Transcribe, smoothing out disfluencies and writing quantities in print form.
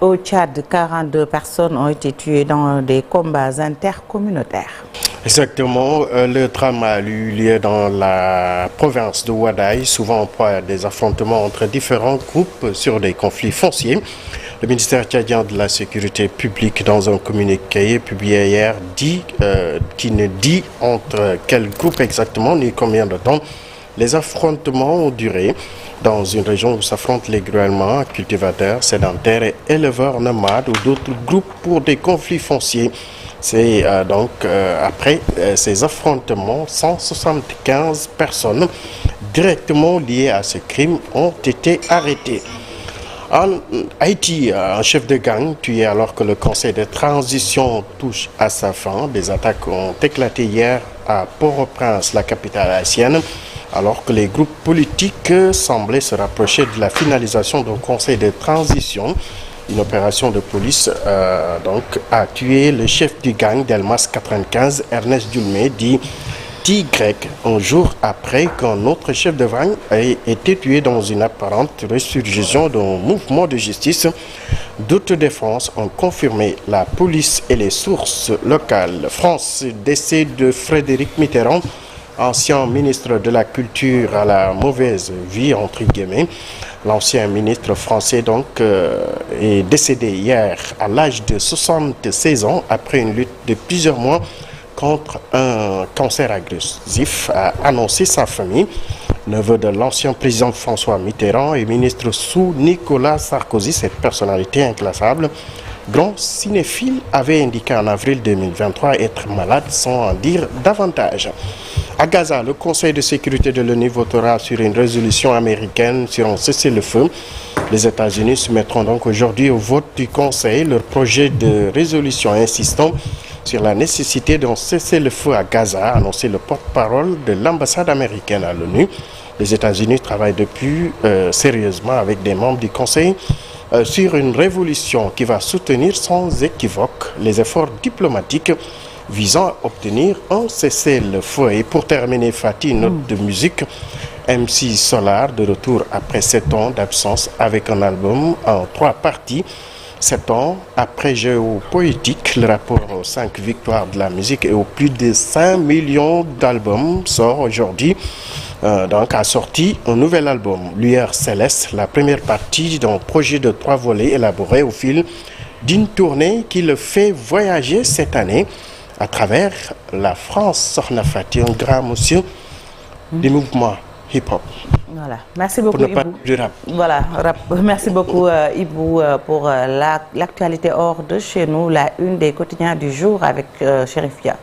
Au Tchad, 42 personnes ont été tuées dans des combats intercommunautaires. Exactement. Le drame a eu lieu dans la province de Ouaddaï, souvent en proie à des affrontements entre différents groupes sur des conflits fonciers. Le ministère tchadien de la Sécurité publique, dans un communiqué publié hier, qui ne dit entre quels groupes exactement ni combien de temps les affrontements ont duré dans une région où s'affrontent légalement cultivateurs, sédentaires et éleveurs nomades ou d'autres groupes pour des conflits fonciers. C'est après ces affrontements, 175 personnes directement liées à ce crime ont été arrêtées. En Haïti, un chef de gang tué alors que le conseil de transition touche à sa fin. Des attaques ont éclaté hier à Port-au-Prince, la capitale haïtienne, alors que les groupes politiques semblaient se rapprocher de la finalisation d'un conseil de transition. Une opération de police a tué le chef du gang d'Elmas 95, Ernest Dulmé, dit T-Grec, un jour après qu'un autre chef de gang ait été tué dans une apparente résurgence d'un mouvement de justice. D'autodéfense ont confirmé la police et les sources locales. France, décès de Frédéric Mitterrand, ancien ministre de la Culture à la mauvaise vie, entre guillemets. L'ancien ministre français est décédé hier à l'âge de 76 ans après une lutte de plusieurs mois contre un cancer agressif, a annoncé sa famille. Neveu de l'ancien président François Mitterrand et ministre sous Nicolas Sarkozy, cette personnalité inclassable, grand cinéphile, avait indiqué en avril 2023 être malade sans en dire davantage. À Gaza, le Conseil de sécurité de l'ONU votera sur une résolution américaine sur un cessez-le-feu. Les États-Unis soumettront donc aujourd'hui au vote du Conseil leur projet de résolution insistant sur la nécessité d'un cessez-le-feu à Gaza, a annoncé le porte-parole de l'ambassade américaine à l'ONU. Les États-Unis travaillent depuis sérieusement avec des membres du Conseil sur une révolution qui va soutenir sans équivoque les efforts diplomatiques visant à obtenir un cessez-le-feu. Et pour terminer, Fatih, une note de musique. MC Solar, de retour après 7 ans d'absence avec un album en 3 parties. 7 ans après Géopoétique, le rapport aux 5 victoires de la musique et aux plus de 5 millions d'albums sort aujourd'hui. A sorti un nouvel album, Lueur Céleste, la première partie d'un projet de 3 volets élaboré au fil d'une tournée qui le fait voyager cette année à travers la France. Sokhna Fatih, un grand monsieur du mouvement hip-hop. Voilà, merci beaucoup Ibou. Du rap. Voilà, merci beaucoup Ibou pour l'actualité hors de chez nous, la une des quotidiens du jour avec Chérifia.